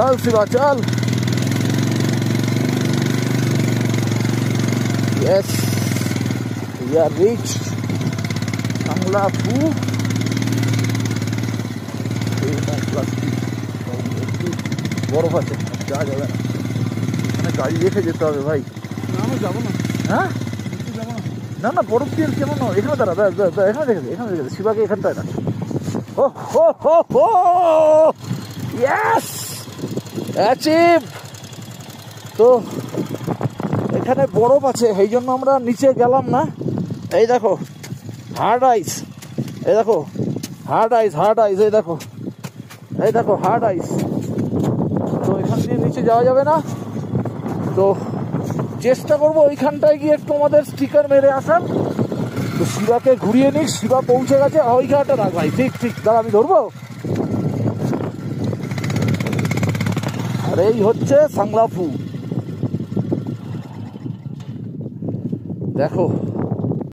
चल शिवा चल। Yes we are reach सांगलाफू। বরফ আছে, যাওয়া যাবে না, মানে গাড়ি রেখে যেতে হবে ভাই। না যাবো না। হ্যাঁ যাবো না, না না বরফ দিয়ে কেমন এখানে দাঁড়া, এখানে দেখে এখানে দেখে শিবাকে এখানটায় না। ও হো হো হো ইয়েস অ্যাচিভ। তো এখানে বরফ আছে, এই জন্য আমরা নিচে গেলাম না। এই দেখো হার্ড আইস, এই দেখো হার্ড আইস, হার্ড আইস, এই দেখো, এই দেখো হার্ড আইস। তো এখান দিয়ে নিচে যাওয়া যাবে না, তো চেষ্টা করবো ওইখানটায় গিয়ে একটু আমাদের স্টিকার মেরে আসার। তো শিবাকে ঘুরিয়ে নিক, শিবা পৌঁছে গেছে ওই ঘাটটা রাখ ভাই। ঠিক ঠিক দাঁড়া আমি ধরবো। আর এই হচ্ছে সাংলাফু, দেখো